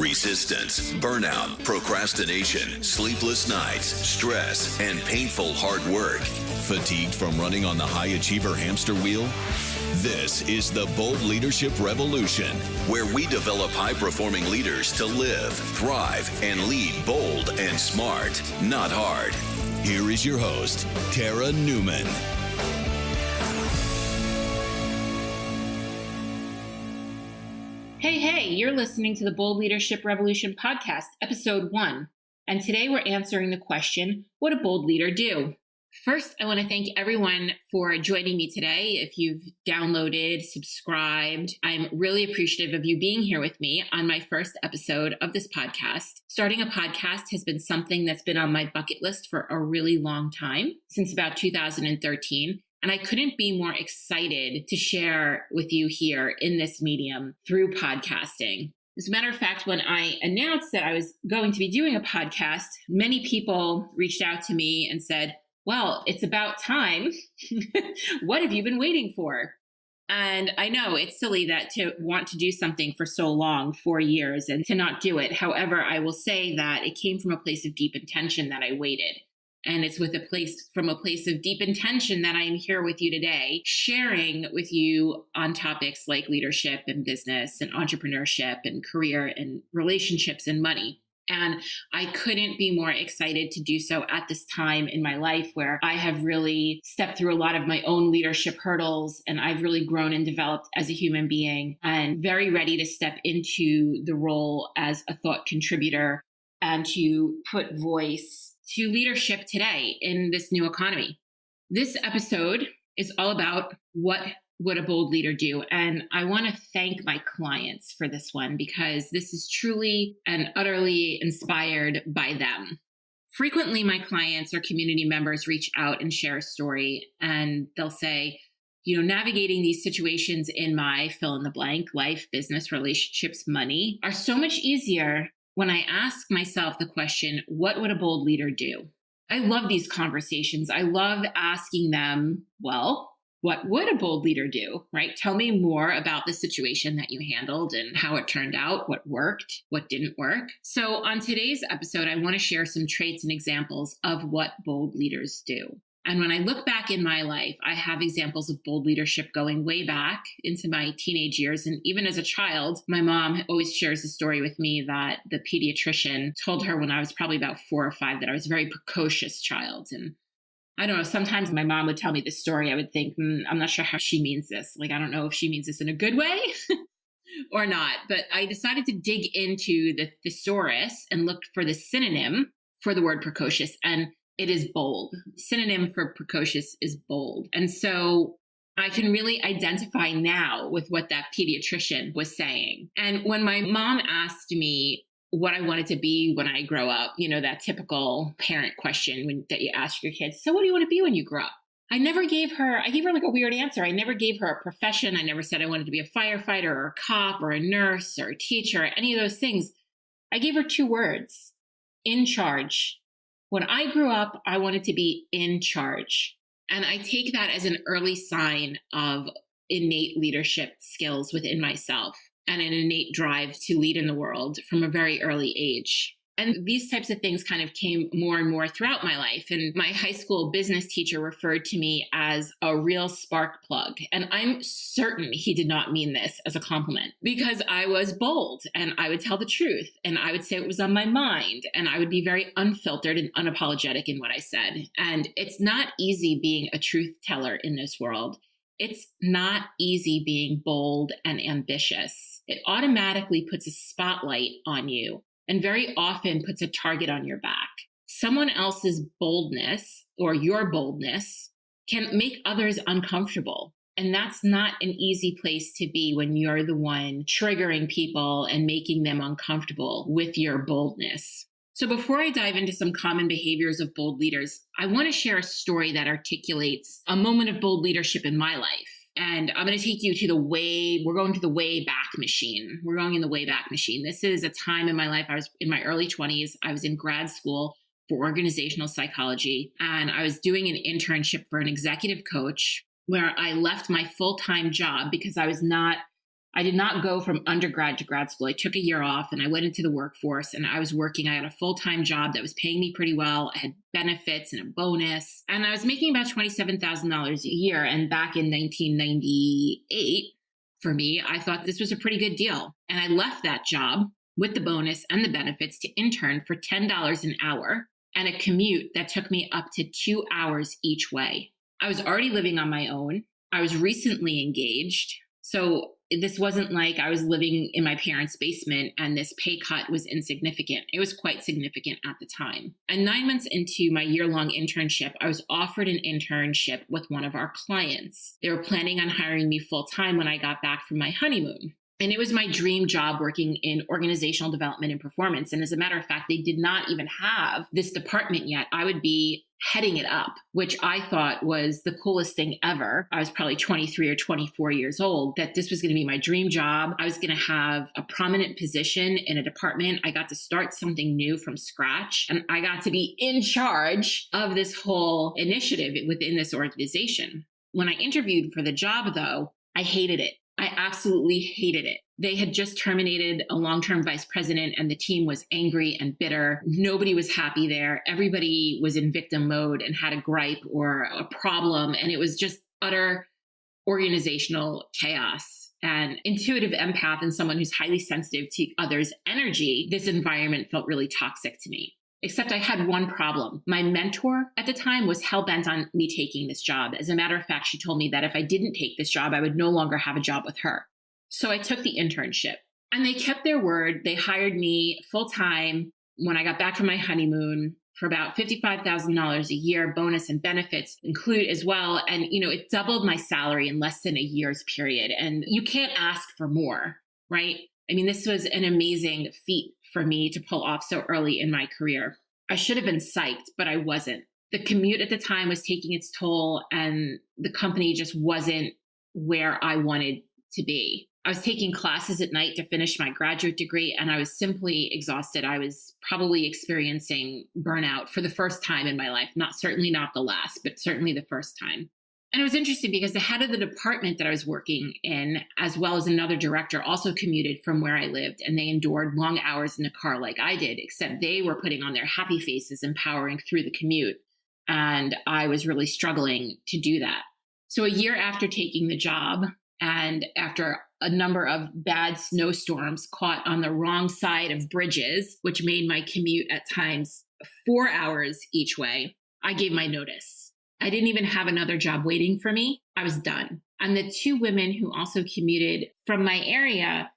Resistance, burnout, procrastination, sleepless nights, stress, and painful hard work. Fatigued from running on the high achiever hamster wheel? This is the Bold Leadership Revolution, where we develop high-performing leaders to live, thrive, and lead bold and smart, not hard. Here is your host, Tara Newman. Hey, you're listening to the Bold Leadership Revolution podcast, episode 1. And today we're answering the question, what a bold leader do? First, I want to thank everyone for joining me today. If you've downloaded, subscribed, I'm really appreciative of you being here with me on my first episode of this podcast. Starting a podcast has been something that's been on my bucket list for a really long time, since about 2013. And I couldn't be more excited to share with you here in this medium through podcasting. As a matter of fact, when I announced that I was going to be doing a podcast, many people reached out to me and said, well, it's about time. What have you been waiting for? And I know it's silly that to want to do something for so long, 4 years, and to not do it. However, I will say that it came from a place of deep intention that I waited. And it's from a place of deep intention that I am here with you today, sharing with you on topics like leadership and business and entrepreneurship and career and relationships and money. And I couldn't be more excited to do so at this time in my life where I have really stepped through a lot of my own leadership hurdles, and I've really grown and developed as a human being and very ready to step into the role as a thought contributor and to put voice to leadership today in this new economy. This episode is all about what would a bold leader do? And I want to thank my clients for this one because this is truly and utterly inspired by them. Frequently, my clients or community members reach out and share a story, and they'll say, navigating these situations in my fill in the blank, life, business, relationships, money, are so much easier when I ask myself the question, what would a bold leader do? I love these conversations. I love asking them, well, what would a bold leader do, right? Tell me more about the situation that you handled and how it turned out, what worked, what didn't work. So on today's episode, I want to share some traits and examples of what bold leaders do. And when I look back in my life, I have examples of bold leadership going way back into my teenage years. And even as a child, my mom always shares a story with me that the pediatrician told her when I was probably about 4 or 5 that I was a very precocious child. And I don't know, sometimes my mom would tell me this story. I would think, I'm not sure how she means this. Like, I don't know if she means this in a good way or not. But I decided to dig into the thesaurus and look for the synonym for the word precocious. And it is bold. Synonym for precocious is bold. And so I can really identify now with what that pediatrician was saying. And when my mom asked me what I wanted to be when I grow up, that typical parent question that you ask your kids, so what do you want to be when you grow up? I gave her like a weird answer. I never gave her a profession. I never said I wanted to be a firefighter or a cop or a nurse or a teacher, or any of those things. I gave her 2 words, in charge. When I grew up, I wanted to be in charge. And I take that as an early sign of innate leadership skills within myself and an innate drive to lead in the world from a very early age. And these types of things kind of came more and more throughout my life. And my high school business teacher referred to me as a real spark plug. And I'm certain he did not mean this as a compliment because I was bold and I would tell the truth and I would say what was on my mind and I would be very unfiltered and unapologetic in what I said. And it's not easy being a truth teller in this world. It's not easy being bold and ambitious. It automatically puts a spotlight on you and very often puts a target on your back. Someone else's boldness or your boldness can make others uncomfortable. And that's not an easy place to be when you're the one triggering people and making them uncomfortable with your boldness. So before I dive into some common behaviors of bold leaders, I want to share a story that articulates a moment of bold leadership in my life. And I'm going to take you to we're going to the way back machine. We're going in the way back machine. This is a time in my life. I was in my early 20s. I was in grad school for organizational psychology, and I was doing an internship for an executive coach where I left my full-time job because I was not I did not go from undergrad to grad school. I took a year off and I went into the workforce and I was working. I had a full-time job that was paying me pretty well. I had benefits and a bonus. And I was making about $27,000 a year. And back in 1998, for me, I thought this was a pretty good deal. And I left that job with the bonus and the benefits to intern for $10 an hour and a commute that took me up to 2 hours each way. I was already living on my own. I was recently engaged. So this wasn't like I was living in my parents' basement and this pay cut was insignificant. It was quite significant at the time. And 9 months into my year-long internship, I was offered an internship with one of our clients. They were planning on hiring me full-time when I got back from my honeymoon. And it was my dream job working in organizational development and performance. And as a matter of fact, they did not even have this department yet. I would be heading it up, which I thought was the coolest thing ever. I was probably 23 or 24 years old, that this was going to be my dream job. I was going to have a prominent position in a department. I got to start something new from scratch. And I got to be in charge of this whole initiative within this organization. When I interviewed for the job, though, I hated it. I absolutely hated it. They had just terminated a long-term vice president and the team was angry and bitter. Nobody was happy there. Everybody was in victim mode and had a gripe or a problem. And it was just utter organizational chaos. And intuitive empath and someone who's highly sensitive to others' energy, this environment felt really toxic to me. Except I had one problem. My mentor at the time was hell-bent on me taking this job. As a matter of fact, she told me that if I didn't take this job, I would no longer have a job with her. So I took the internship and they kept their word. They hired me full-time when I got back from my honeymoon for about $55,000 a year, bonus and benefits include as well. And, it doubled my salary in less than a year's period. And you can't ask for more, right? I mean, this was an amazing feat for me to pull off so early in my career. I should have been psyched, but I wasn't. The commute at the time was taking its toll and the company just wasn't where I wanted to be. I was taking classes at night to finish my graduate degree and I was simply exhausted. I was probably experiencing burnout for the first time in my life. Certainly not the last, but certainly the first time. And it was interesting because the head of the department that I was working in, as well as another director, also commuted from where I lived, and they endured long hours in a car like I did, except they were putting on their happy faces and powering through the commute. And I was really struggling to do that. So a year after taking the job, and after a number of bad snowstorms caught on the wrong side of bridges, which made my commute at times 4 hours each way, I gave my notice. I didn't even have another job waiting for me. I was done. And the two women who also commuted from my area,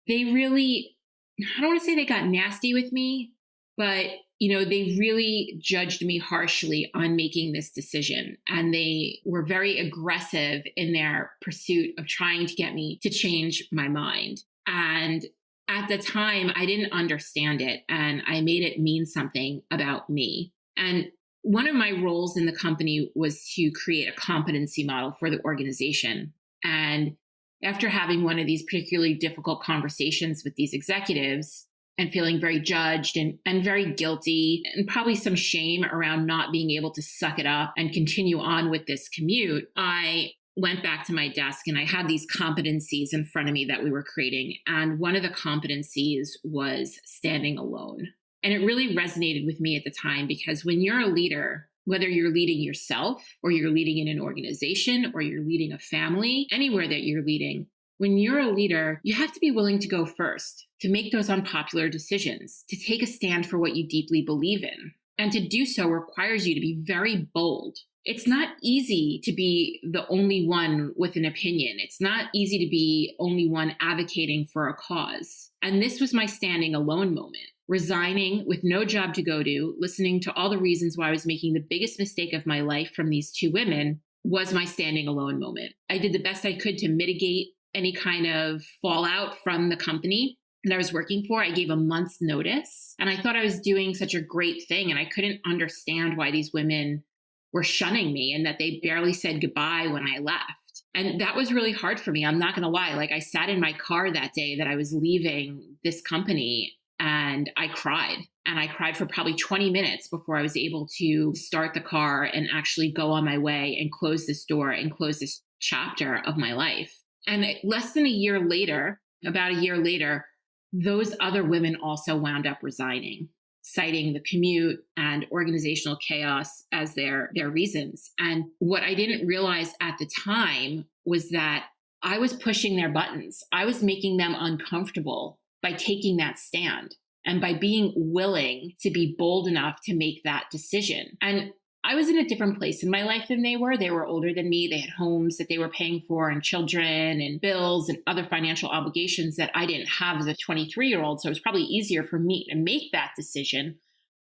they really, I don't want to say they got nasty with me, but, they really judged me harshly on making this decision. And they were very aggressive in their pursuit of trying to get me to change my mind. And at the time, I didn't understand it. And I made it mean something about me. And one of my roles in the company was to create a competency model for the organization. And after having one of these particularly difficult conversations with these executives and feeling very judged and very guilty and probably some shame around not being able to suck it up and continue on with this commute, I went back to my desk and I had these competencies in front of me that we were creating. And one of the competencies was standing alone. And it really resonated with me at the time because when you're a leader, whether you're leading yourself or you're leading in an organization or you're leading a family, anywhere that you're leading, when you're a leader, you have to be willing to go first, to make those unpopular decisions, to take a stand for what you deeply believe in. And to do so requires you to be very bold. It's not easy to be the only one with an opinion. It's not easy to be only one advocating for a cause. And this was my standing alone moment. Resigning with no job to go to, listening to all the reasons why I was making the biggest mistake of my life from these two women was my standing alone moment. I did the best I could to mitigate any kind of fallout from the company that I was working for. I gave a month's notice and I thought I was doing such a great thing. And I couldn't understand why these women were shunning me and that they barely said goodbye when I left. And that was really hard for me. I'm not going to lie. I sat in my car that day that I was leaving this company and I cried. And I cried for probably 20 minutes before I was able to start the car and actually go on my way and close this door and close this chapter of my life. And less than a year later, about a year later, those other women also wound up resigning, citing the commute and organizational chaos as their reasons. And what I didn't realize at the time was that I was pushing their buttons. I was making them uncomfortable by taking that stand and by being willing to be bold enough to make that decision. And I was in a different place in my life than they were. They were older than me. They had homes that they were paying for and children and bills and other financial obligations that I didn't have as a 23-year-old. So it was probably easier for me to make that decision.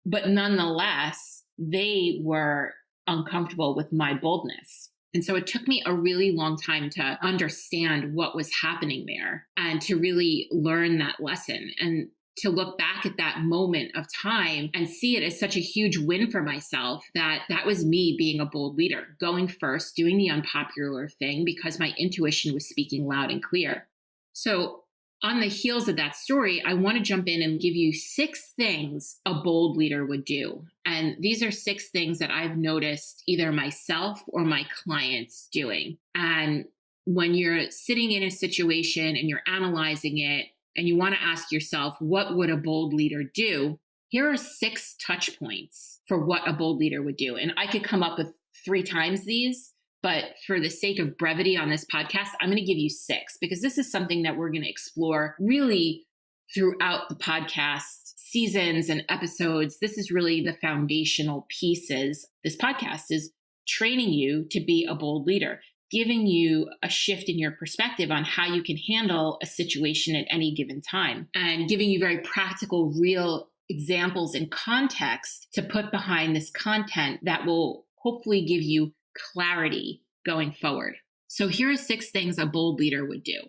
But nonetheless, they were uncomfortable with my boldness. And so it took me a really long time to understand what was happening there and to really learn that lesson and to look back at that moment of time and see it as such a huge win for myself that was me being a bold leader, going first, doing the unpopular thing because my intuition was speaking loud and clear. So on the heels of that story, I want to jump in and give you 6 things a bold leader would do. And these are 6 things that I've noticed either myself or my clients doing. And when you're sitting in a situation and you're analyzing it, and you want to ask yourself, what would a bold leader do? Here are 6 touch points for what a bold leader would do. And I could come up with 3 times these, but for the sake of brevity on this podcast, I'm going to give you 6 because this is something that we're going to explore really throughout the podcast seasons and episodes. This is really the foundational pieces. This podcast is training you to be a bold leader, giving you a shift in your perspective on how you can handle a situation at any given time, and giving you very practical, real examples and context to put behind this content that will hopefully give you clarity going forward. So here are 6 things a bold leader would do.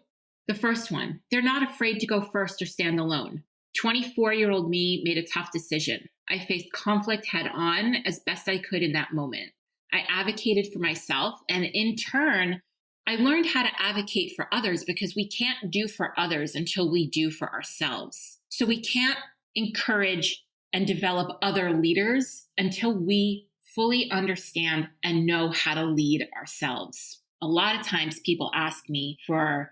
The first one, they're not afraid to go first or stand alone. 24-year-old me made a tough decision. I faced conflict head on as best I could in that moment. I advocated for myself, and in turn, I learned how to advocate for others because we can't do for others until we do for ourselves. So we can't encourage and develop other leaders until we fully understand and know how to lead ourselves. A lot of times people ask me for,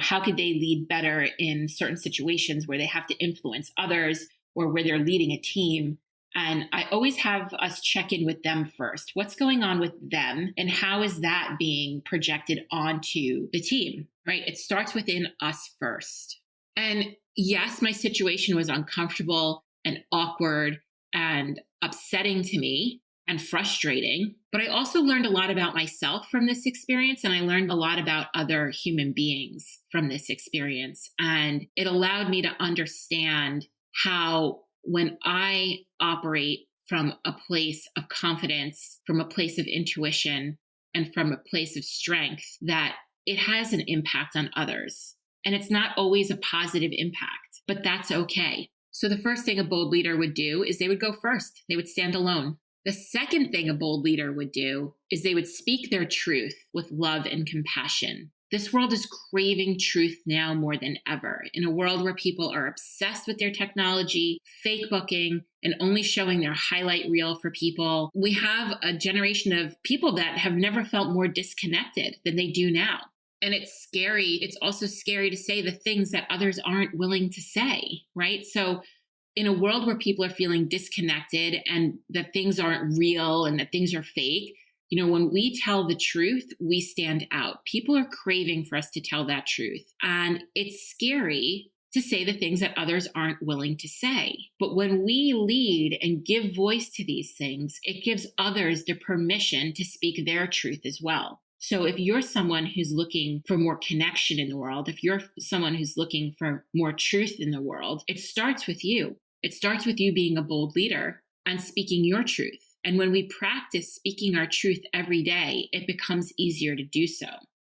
how could they lead better in certain situations where they have to influence others or where they're leading a team. And I always have us check in with them first. What's going on with them and how is that being projected onto the team, right? It starts within us first. And yes, my situation was uncomfortable and awkward and upsetting to me and frustrating, but I also learned a lot about myself from this experience. And I learned a lot about other human beings from this experience. And it allowed me to understand how when I operate from a place of confidence, from a place of intuition, and from a place of strength, that it has an impact on others. And it's not always a positive impact, but that's okay. So the first thing a bold leader would do is they would go first. They would stand alone. The second thing a bold leader would do is they would speak their truth with love and compassion. This world is craving truth now more than ever. In a world where people are obsessed with their technology, fake booking, and only showing their highlight reel for people, we have a generation of people that have never felt more disconnected than they do now. And it's scary. It's also scary to say the things that others aren't willing to say, right? So in a world where people are feeling disconnected and that things aren't real and that things are fake, when we tell the truth, we stand out. People are craving for us to tell that truth. And it's scary to say the things that others aren't willing to say. But when we lead and give voice to these things, it gives others the permission to speak their truth as well. So if you're someone who's looking for more connection in the world, if you're someone who's looking for more truth in the world, it starts with you. It starts with you being a bold leader and speaking your truth. And when we practice speaking our truth every day, it becomes easier to do so.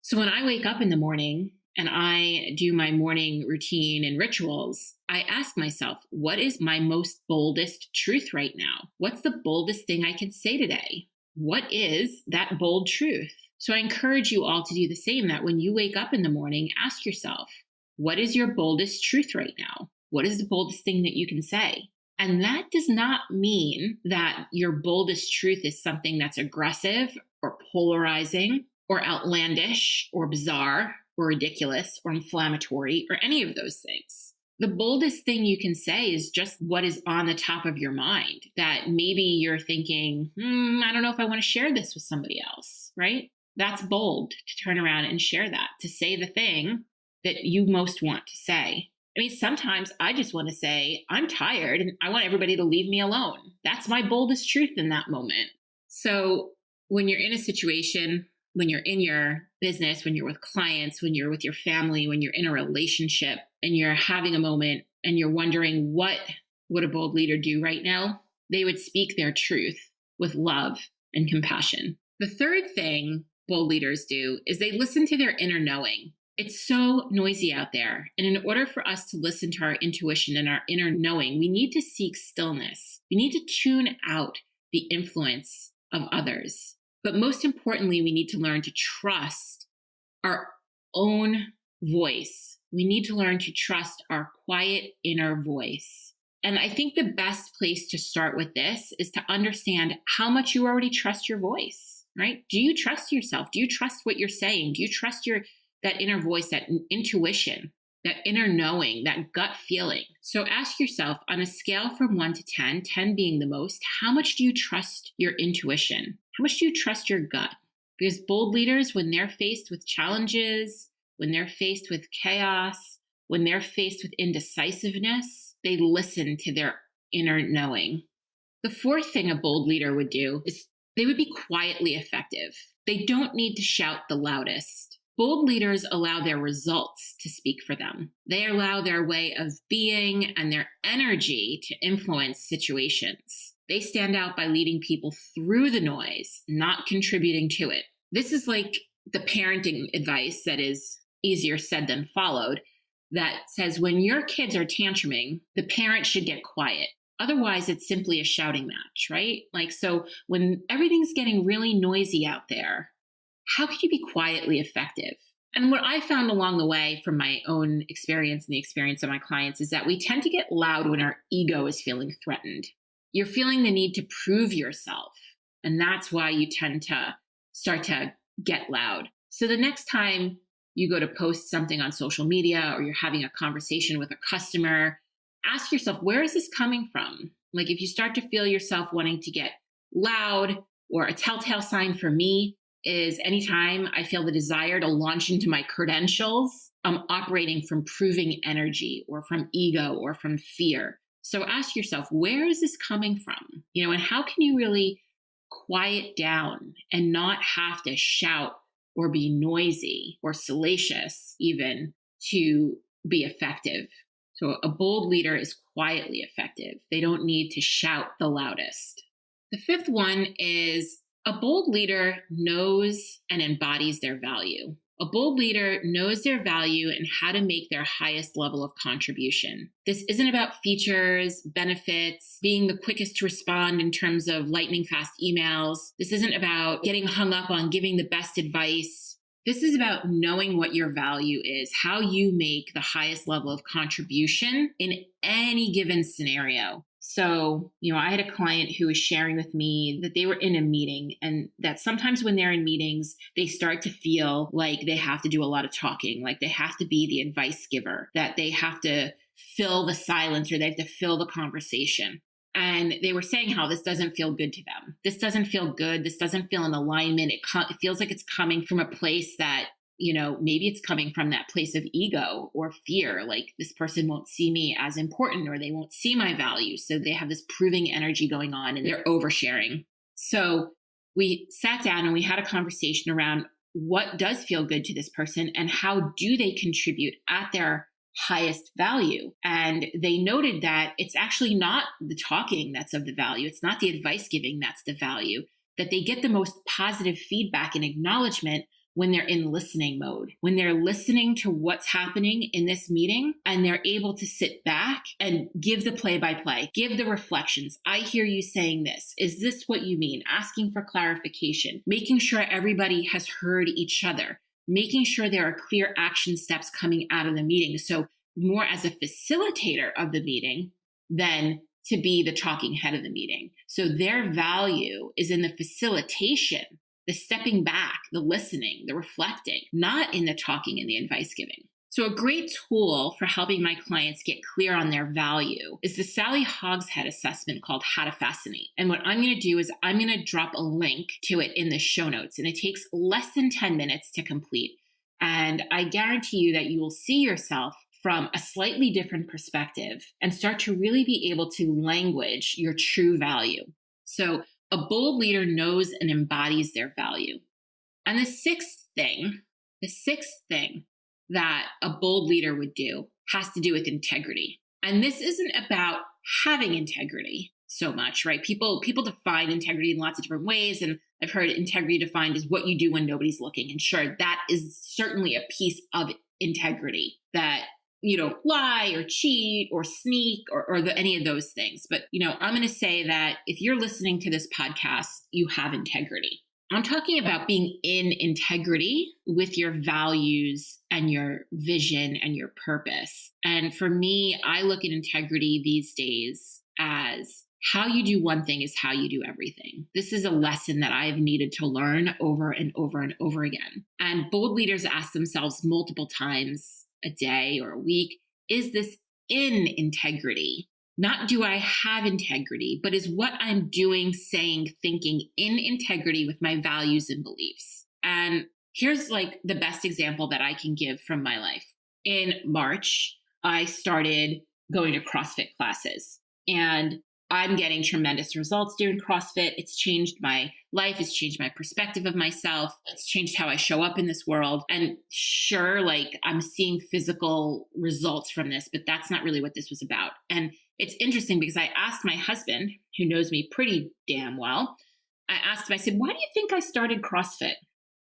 So when I wake up in the morning and I do my morning routine and rituals, I ask myself, what is my most boldest truth right now? What's the boldest thing I can say today? What is that bold truth? So I encourage you all to do the same, that when you wake up in the morning, ask yourself, what is your boldest truth right now? What is the boldest thing that you can say? And that does not mean that your boldest truth is something that's aggressive or polarizing or outlandish or bizarre. or ridiculous or inflammatory or any of those things. The boldest thing you can say is just what is on the top of your mind, that maybe you're thinking, I don't know if I want to share this with somebody else, right? That's bold to turn around and share that, to say the thing that you most want to say. I mean, sometimes I just want to say, I'm tired and I want everybody to leave me alone. That's my boldest truth in that moment. So when you're in a situation, when you're in your business, when you're with clients, when you're with your family, when you're in a relationship and you're having a moment and you're wondering what would a bold leader do right now, they would speak their truth with love and compassion. The third thing bold leaders do is they listen to their inner knowing. It's so noisy out there. And in order for us to listen to our intuition and our inner knowing, we need to seek stillness. We need to tune out the influence of others. But most importantly, we need to learn to trust our own voice. We need to learn to trust our quiet inner voice. And I think the best place to start with this is to understand how much you already trust your voice, right? Do you trust yourself? Do you trust what you're saying? Do you trust that inner voice, that intuition, that inner knowing, that gut feeling? So ask yourself, on a scale from 1 to 10, 10 being the most, how much do you trust your intuition? How much do you trust your gut? Because bold leaders, when they're faced with challenges, when they're faced with chaos, when they're faced with indecisiveness, they listen to their inner knowing. The fourth thing a bold leader would do is they would be quietly effective. They don't need to shout the loudest. Bold leaders allow their results to speak for them. They allow their way of being and their energy to influence situations. They stand out by leading people through the noise, not contributing to it. This is like the parenting advice that is easier said than followed, that says when your kids are tantruming, the parent should get quiet. Otherwise, it's simply a shouting match, right? Like, so when everything's getting really noisy out there, how could you be quietly effective? And what I found along the way from my own experience and the experience of my clients is that we tend to get loud when our ego is feeling threatened. You're feeling the need to prove yourself. And that's why you tend to start to get loud. So the next time you go to post something on social media or you're having a conversation with a customer, ask yourself, where is this coming from? Like if you start to feel yourself wanting to get loud, or a telltale sign for me is anytime I feel the desire to launch into my credentials, I'm operating from proving energy or from ego or from fear. So ask yourself, where is this coming from? And how can you really quiet down and not have to shout or be noisy or salacious even to be effective? So a bold leader is quietly effective. They don't need to shout the loudest. The fifth one is a bold leader knows and embodies their value. A bold leader knows their value and how to make their highest level of contribution. This isn't about features, benefits, being the quickest to respond in terms of lightning fast emails. This isn't about getting hung up on giving the best advice. This is about knowing what your value is, how you make the highest level of contribution in any given scenario. So, I had a client who was sharing with me that they were in a meeting and that sometimes when they're in meetings, they start to feel like they have to do a lot of talking, like they have to be the advice giver, that they have to fill the silence or they have to fill the conversation. And they were saying how this doesn't feel good to them. This doesn't feel good. This doesn't feel in alignment. It feels like it's coming from a place that, maybe it's coming from that place of ego or fear, like this person won't see me as important or they won't see my value. So they have this proving energy going on and they're oversharing. So we sat down and we had a conversation around what does feel good to this person and how do they contribute at their highest value. And they noted that it's actually not the talking that's of the value. It's not the advice giving that's the value, that they get the most positive feedback and acknowledgement when they're in listening mode, when they're listening to what's happening in this meeting and they're able to sit back and give the play-by-play, give the reflections. I hear you saying this. Is this what you mean? Asking for clarification, making sure everybody has heard each other, making sure there are clear action steps coming out of the meeting. So more as a facilitator of the meeting than to be the talking head of the meeting. So their value is in the facilitation the stepping back, the listening, the reflecting, not in the talking and the advice giving. So a great tool for helping my clients get clear on their value is the Sally Hogshead assessment called How to Fascinate. And what I'm going to do is I'm going to drop a link to it in the show notes, and it takes less than 10 minutes to complete. And I guarantee you that you will see yourself from a slightly different perspective and start to really be able to language your true value. So a bold leader knows and embodies their value. And the sixth thing that a bold leader would do has to do with integrity. And this isn't about having integrity so much, right? People define integrity in lots of different ways. And I've heard integrity defined as what you do when nobody's looking. And sure, that is certainly a piece of integrity, that you don't lie or cheat or sneak or any of those things. But, I'm going to say that if you're listening to this podcast, you have integrity. I'm talking about being in integrity with your values and your vision and your purpose. And for me, I look at integrity these days as how you do one thing is how you do everything. This is a lesson that I've needed to learn over and over and over again. And bold leaders ask themselves multiple times a day or a week, is this in integrity? Not do I have integrity, but is what I'm doing, saying, thinking in integrity with my values and beliefs? And here's like the best example that I can give from my life. In March, I started going to CrossFit classes, and I'm getting tremendous results doing CrossFit. It's changed my life. It's changed my perspective of myself. It's changed how I show up in this world. And sure, I'm seeing physical results from this, but that's not really what this was about. And it's interesting because I asked my husband, who knows me pretty damn well, I said, why do you think I started CrossFit?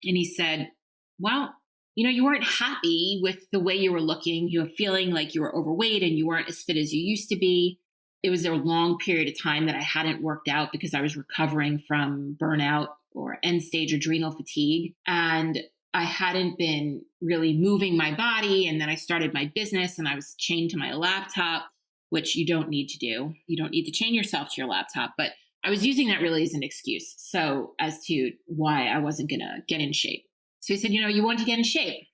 And he said, well, you weren't happy with the way you were looking. You were feeling like you were overweight and you weren't as fit as you used to be. It was a long period of time that I hadn't worked out because I was recovering from burnout or end stage adrenal fatigue. And I hadn't been really moving my body. And then I started my business and I was chained to my laptop, which you don't need to do. You don't need to chain yourself to your laptop. But I was using that really as an excuse. So as to why I wasn't going to get in shape. So he said, you want to get in shape.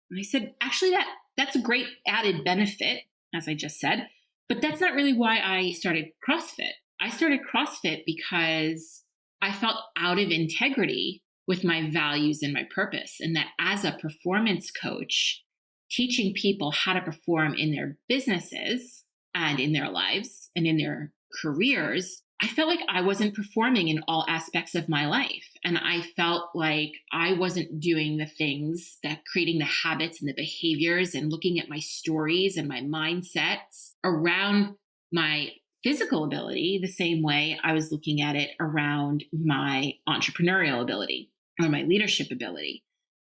And I said, actually, that's a great added benefit, as I just said. But that's not really why I started CrossFit. I started CrossFit because I felt out of integrity with my values and my purpose. And that as a performance coach, teaching people how to perform in their businesses and in their lives and in their careers, I felt like I wasn't performing in all aspects of my life. And I felt like I wasn't doing the things that creating the habits and the behaviors and looking at my stories and my mindsets around my physical ability the same way I was looking at it around my entrepreneurial ability or my leadership ability.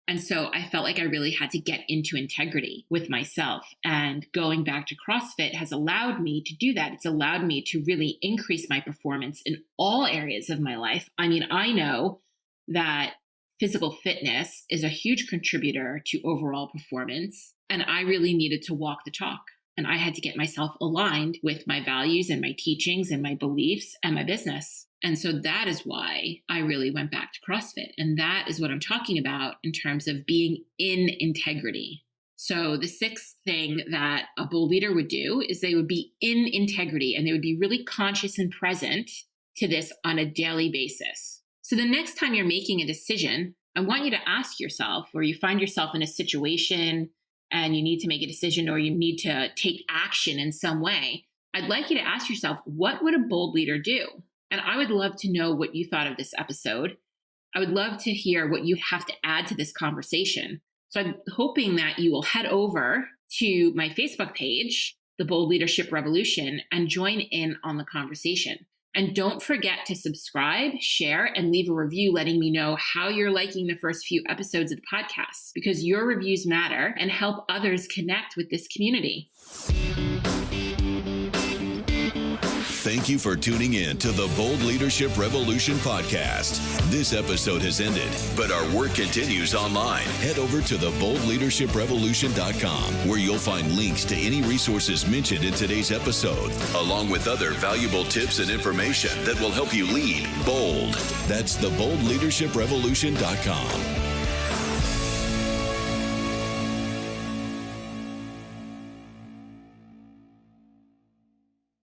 And so I felt like I really had to get into integrity with myself. And going back to CrossFit has allowed me to do that. It's allowed me to really increase my performance in all areas of my life. I mean, I know that physical fitness is a huge contributor to overall performance. And I really needed to walk the talk. And I had to get myself aligned with my values and my teachings and my beliefs and my business. And so that is why I really went back to CrossFit. And that is what I'm talking about in terms of being in integrity. So the sixth thing that a bold leader would do is they would be in integrity and they would be really conscious and present to this on a daily basis. So the next time you're making a decision, I want you to ask yourself, or you find yourself in a situation and you need to make a decision or you need to take action in some way, I'd like you to ask yourself, what would a bold leader do? And I would love to know what you thought of this episode. I would love to hear what you have to add to this conversation. So I'm hoping that you will head over to my Facebook page, The Bold Leadership Revolution, and join in on the conversation. And don't forget to subscribe, share, and leave a review letting me know how you're liking the first few episodes of the podcast, because your reviews matter and help others connect with this community. Thank you for tuning in to the Bold Leadership Revolution podcast. This episode has ended, but our work continues online. Head over to theboldleadershiprevolution.com, where you'll find links to any resources mentioned in today's episode, along with other valuable tips and information that will help you lead bold. That's theboldleadershiprevolution.com.